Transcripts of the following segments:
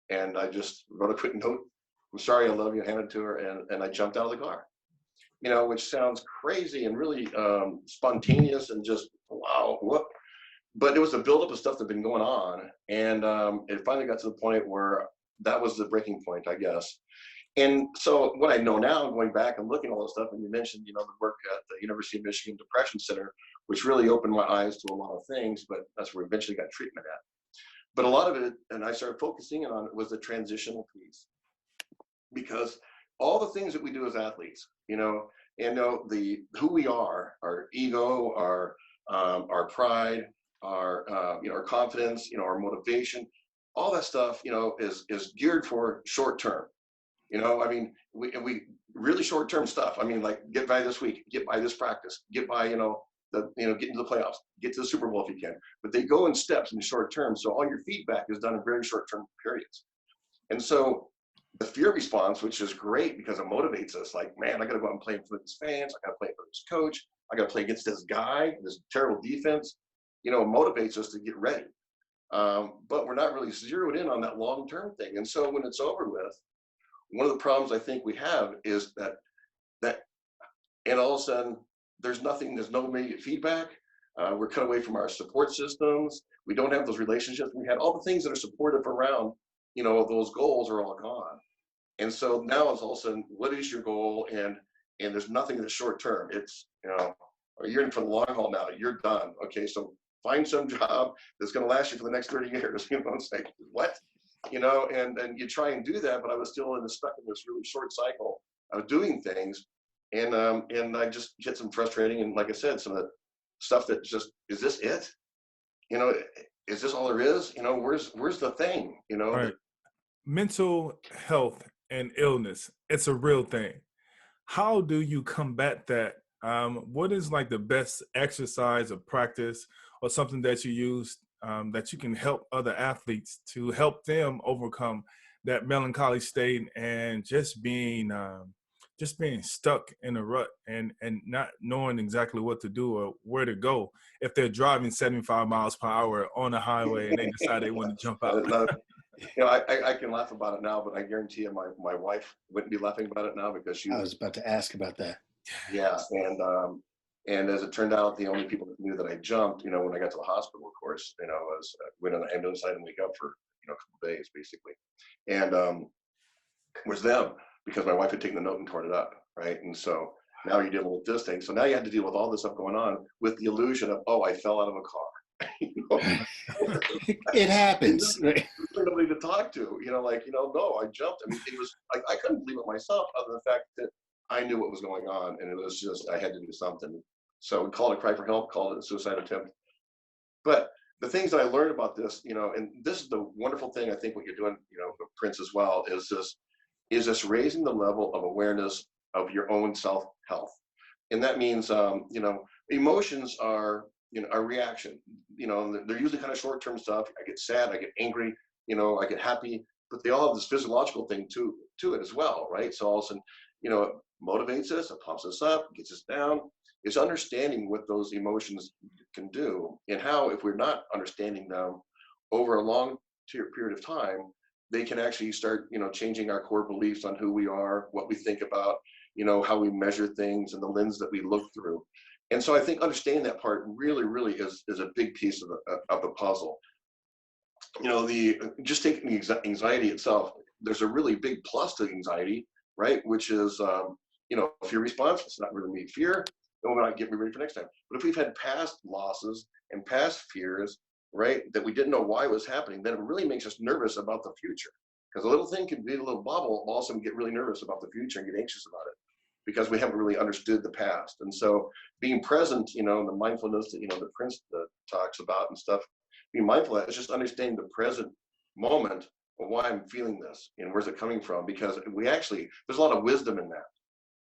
And I just wrote a quick note. I'm sorry, I love you, handed it to her, and I jumped out of the car. Which sounds crazy and really spontaneous and just, wow, what? But it was a buildup of stuff that had been going on. And it finally got to the point where that was the breaking point, I guess. And so what I know now, going back and looking at all this stuff, and you mentioned, the work at the University of Michigan Depression Center, which really opened my eyes to a lot of things, but that's where we eventually got treatment at. But a lot of it, and I started focusing in on it, was the transitional piece. Because all the things that we do as athletes, who we are, our ego, our pride, our confidence, our motivation, all that stuff, is geared for short term. We really short term stuff. Like get by this week, get by this practice, get by, get into the playoffs, get to the Super Bowl if you can. But they go in steps in the short term. So all your feedback is done in very short term periods. And so the fear response, which is great because it motivates us, like, man, I got to go out and play for these fans. I got to play for this coach. I got to play against this guy, this terrible defense, motivates us to get ready. But we're not really zeroed in on that long-term thing. And so when it's over with, one of the problems I think we have is that and all of a sudden there's no immediate feedback. We're cut away from our support systems. We don't have those relationships. We had all the things that are supportive around, those goals are all gone. And so now it's all of a sudden, what is your goal? And there's nothing that's short term. It's, you're in for the long haul now. You're done. Okay, so find some job that's going to last you for the next 30 years. It's like, what? And you try and do that, but I was still stuck in this really short cycle of doing things. And I just get some frustrating. And like I said, some of the stuff that just, is this it? Is this all there is? Where's the thing? Right. Mental health and illness, it's a real thing. How do you combat that? What is like the best exercise or practice or something that you use that you can help other athletes to help them overcome that melancholy state and just being stuck in a rut and not knowing exactly what to do or where to go if they're driving 75 miles per hour on a highway and they decide they want to jump out? I can laugh about it now, but I guarantee you my wife wouldn't be laughing about it now because I was about to ask about that. Yeah, and as it turned out, the only people that knew that I jumped, when I got to the hospital, of course, was went on the ambulance side and wake up for a couple of days basically, and was them because my wife had taken the note and torn it up, right? And so now you're dealing with this thing. So now you had to deal with all this stuff going on with the illusion of, oh, I fell out of a car. It happens. Nobody to talk to, no, I jumped. It was like, I couldn't believe it myself, other than the fact that I knew what was going on, and it was just, I had to do something. So we called it a cry for help, called it a suicide attempt. But the things that I learned about this, and this is the wonderful thing, I think what you're doing, Prince, as well, is this raising the level of awareness of your own self-health. And that means, emotions are, a reaction, they're usually kind of short-term stuff. I get sad, I get angry, I get happy, but they all have this physiological thing to it as well, right? So all of a sudden, it motivates us, it pumps us up, gets us down. It's understanding what those emotions can do and how, if we're not understanding them over a long period of time, they can actually start, changing our core beliefs on who we are, what we think about, how we measure things and the lens that we look through. And so I think understanding that part really, really is a big piece of the puzzle. Just taking the anxiety itself, there's a really big plus to anxiety, right? Which is, fear response. It's not really me fear. It will not get me ready for next time. But if we've had past losses and past fears, right, that we didn't know why it was happening, then it really makes us nervous about the future. Because a little thing can be a little bubble, we'll also get really nervous about the future and get anxious about it because we haven't really understood the past. And so being present, the mindfulness that, that Prince talks about and stuff, being mindful of that is just understanding the present moment of why I'm feeling this and where's it coming from. Because there's a lot of wisdom in that,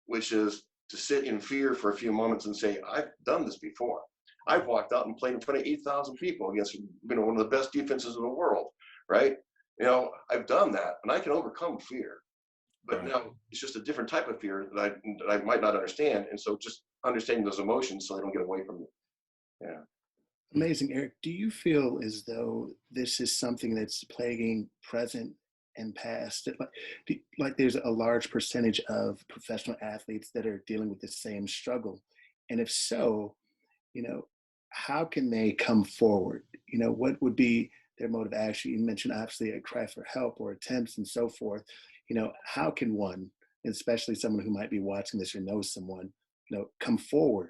which is to sit in fear for a few moments and say, I've done this before. I've walked out and played in front of 8,000 people against, one of the best defenses in the world, right? I've done that and I can overcome fear. But now it's just a different type of fear that I might not understand. And so just understanding those emotions so they don't get away from me. Yeah. Amazing. Eric, do you feel as though this is something that's plaguing present and past? Like there's a large percentage of professional athletes that are dealing with the same struggle. And if so, you know, how can they come forward? You know, what would be their motive action? You mentioned obviously a cry for help or attempts and so forth. You know, how can one, especially someone who might be watching this or knows someone, you know, come forward?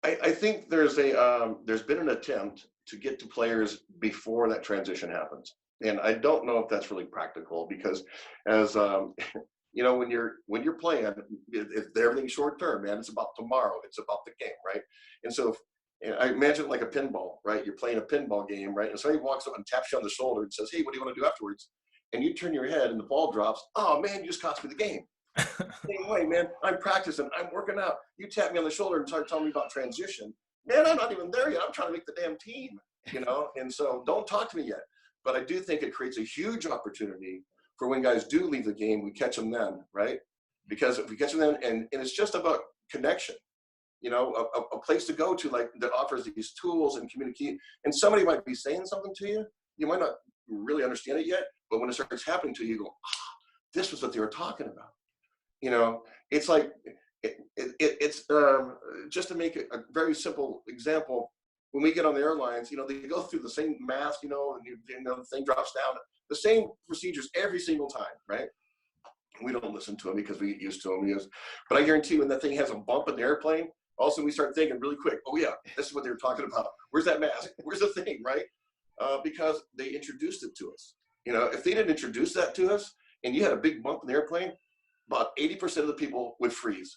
I think there's been an attempt to get to players before that transition happens, and I don't know if that's really practical because, as you know, when you're playing, if everything's short term, man, it's about tomorrow, it's about the game, right? And so, and I imagine like a pinball, right? You're playing a pinball game, right? And somebody walks up and taps you on the shoulder and says, "Hey, what do you want to do afterwards?" And you turn your head and the ball drops. Oh man, you just cost me the game. Same way, man. I'm practicing. I'm working out. You tap me on the shoulder and start telling me about transition. Man, I'm not even there yet. I'm trying to make the damn team, you know? And so don't talk to me yet. But I do think it creates a huge opportunity for when guys do leave the game, we catch them then, right? Because if we catch them then, and it's just about connection, you know, a place to go to like that offers these tools and communicate. And somebody might be saying something to you. You might not really understand it yet, but when it starts happening to you, you go, oh, this was what they were talking about. You know, it's like, it's just to make a very simple example, when we get on the airlines, you know, they go through the same mask, you know, and you know, the thing drops down, the same procedures every single time, right? We don't listen to them because we get used to them. But I guarantee when that thing has a bump in the airplane, also we start thinking really quick, oh yeah, this is what they were talking about. Where's that mask? Where's the thing, right? Because they introduced it to us. You know, if they didn't introduce that to us and you had a big bump in the airplane, about 80% of the people would freeze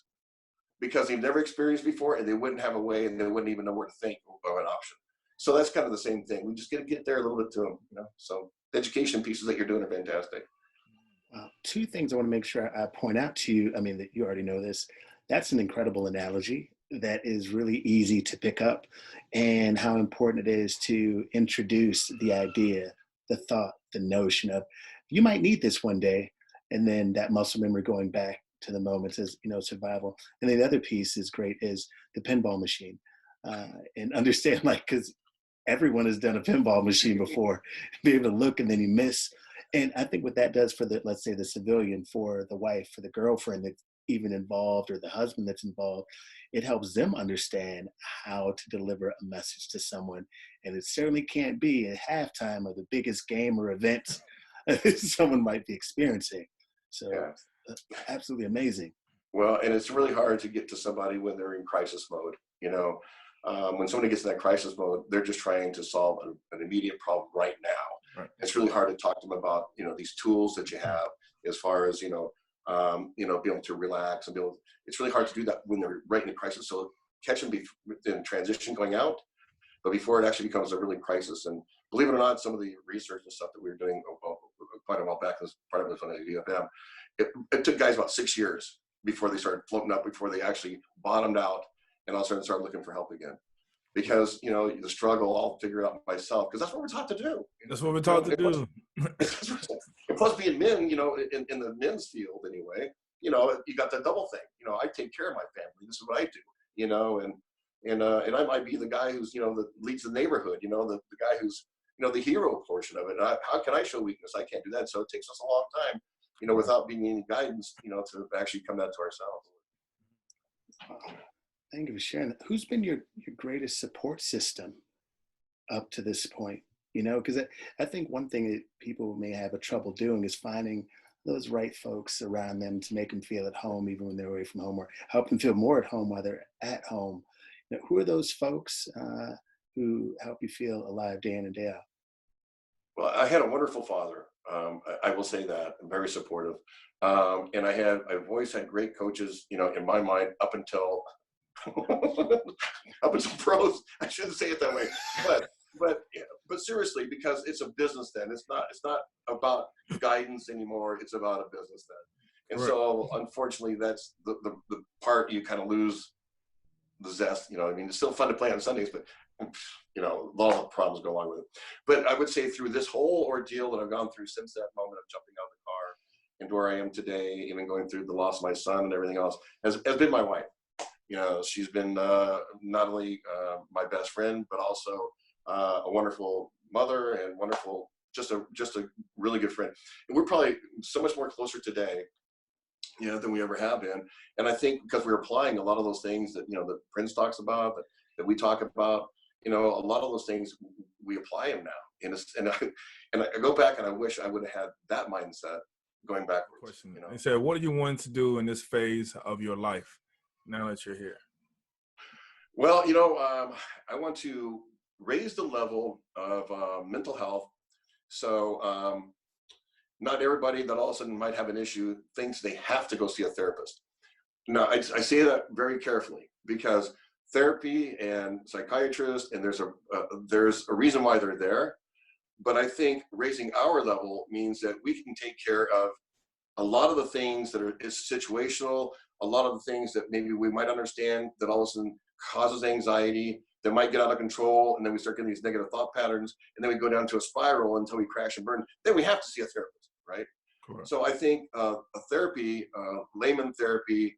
because they've never experienced before and they wouldn't have a way and they wouldn't even know where to think of an option. So that's kind of the same thing. We just got to get there a little bit to them, you know. So the education pieces that you're doing are fantastic. Two things I want to make sure I point out to you. I mean, that you already know this. That's an incredible analogy that is really easy to pick up, and how important it is to introduce the idea, the thought, the notion of you might need this one day, and then that muscle memory going back to the moments as, you know, survival. And then the other piece is great is the pinball machine, and understand, like, because everyone has done a pinball machine before, be able to look and then you miss. And I think what that does for the, let's say the civilian, for the wife, for the girlfriend that's even involved, or the husband that's involved, it helps them understand how to deliver a message to someone. And it certainly can't be at halftime of the biggest game or event someone might be experiencing. So Yeah. Absolutely amazing. Well, and it's really hard to get to somebody when they're in crisis mode. You know, when somebody gets in that crisis mode, they're just trying to solve an immediate problem right now. Right. It's really hard to talk to them about, you know, these tools that you have as far as, you know, be able to relax and be able. It's really hard to do that when they're right in a crisis. So catch them in transition going out, but before it actually becomes a really crisis. And believe it or not, some of the research and stuff that we were doing quite a while back, as part of it was on UFM, it took guys about 6 years before they started floating up, before they actually bottomed out and all of a sudden started looking for help again. Because, you know, the struggle, I'll figure it out myself, because that's what we're taught to do. That's what we're taught to do. And plus being men, you know, in the men's field anyway, you know, you got that double thing. You know, I take care of my family. This is what I do, you know, and I might be the guy who's, you know, that leads the neighborhood, you know, the guy who's, you know, the hero portion of it. How can I show weakness? I can't do that. So it takes us a long time, you know, without being any guidance, you know, to actually come out to ourselves. Thank you for sharing that. Who's been your greatest support system up to this point? You know, because I think one thing that people may have a trouble doing is finding those right folks around them to make them feel at home, even when they're away from home, or help them feel more at home while they're at home. You know, who are those folks who help you feel alive day in and day out? Well, I had a wonderful father. I will say that, very supportive. And I've always had great coaches, you know, in my mind up until up until pros. I shouldn't say it that way, but seriously, because it's a business then. It's not about guidance anymore. It's about a business then. And right. So unfortunately, that's the part you kind of lose the zest. You know, I mean, it's still fun to play on Sundays, but you know, a lot of problems go along with it. But I would say through this whole ordeal that I've gone through since that moment of jumping out of the car and where I am today, even going through the loss of my son and everything else, has been my wife. You know, she's been not only my best friend, but also a wonderful mother and wonderful just a really good friend. And we're probably so much more closer today, you know, than we ever have been. And I think because we're applying a lot of those things that, you know, that Prince talks about, that we talk about, you know, a lot of those things, we apply them now. And I go back and I wish I would have had that mindset going backwards. Question. You know? They said, what do you want to do in this phase of your life now that you're here? Well, you know, I want to raise the level of mental health. So not everybody that all of a sudden might have an issue thinks they have to go see a therapist. No, I say that very carefully, because therapy and psychiatrists, and there's a reason why they're there. But I think raising our level means that we can take care of a lot of the things that is situational, a lot of the things that maybe we might understand that all of a sudden causes anxiety, that might get out of control, and then we start getting these negative thought patterns, and then we go down to a spiral until we crash and burn. Then we have to see a therapist, right? Correct. So I think a therapy, layman therapy,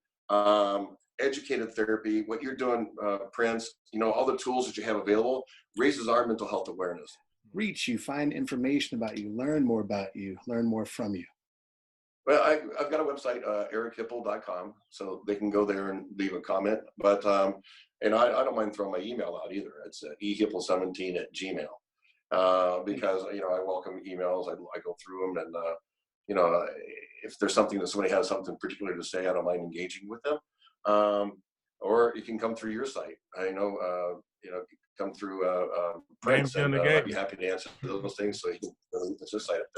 educated therapy, what you're doing, Prince, you know, all the tools that you have available raises our mental health awareness. Reach you, find information about you, learn more about you, learn more from you. Well, I've got a website, erichipple.com, so they can go there and leave a comment. But and I don't mind throwing my email out either. It's ehipple17@gmail, because, you know, I welcome emails. I go through them, and you know, if there's something that somebody has something particular to say, I don't mind engaging with them. Or you can come through your site. I know, you know, come through Prince, and I'd be happy to answer those things. So you can, it's your site up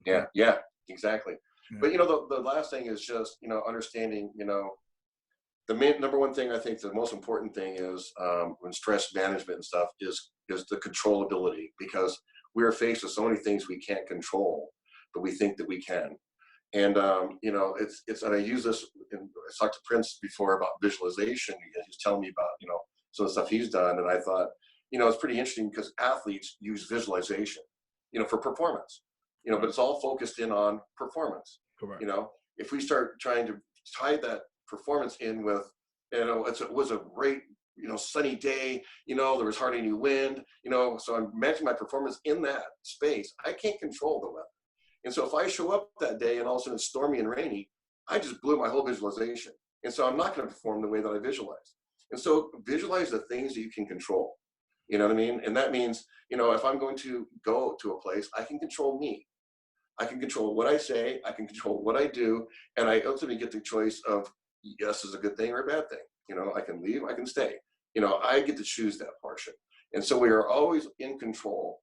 there. Yeah, exactly. Yeah. But, you know, the last thing is just, you know, understanding, you know, the number one thing I think the most important thing is when stress management and stuff is the controllability, because we are faced with so many things we can't control, but we think that we can. And, you know, it's, and I use this, I talked to Prince before about visualization. He was telling me about, you know, some of the stuff he's done. And I thought, you know, it's pretty interesting because athletes use visualization, you know, for performance, you know, but it's all focused in on performance. Correct. You know, if we start trying to tie that performance in with, you know, it was a great, you know, sunny day, you know, there was hardly any wind, you know, so I'm matching my performance in that space. I can't control the weather. And so if I show up that day and all of a sudden it's stormy and rainy, I just blew my whole visualization. And so I'm not going to perform the way that I visualized. And so visualize the things that you can control. You know what I mean? And that means, you know, if I'm going to go to a place, I can control me. I can control what I say, I can control what I do, and I ultimately get the choice of, yes, is a good thing or a bad thing. You know, I can leave, I can stay. You know, I get to choose that portion. And so we are always in control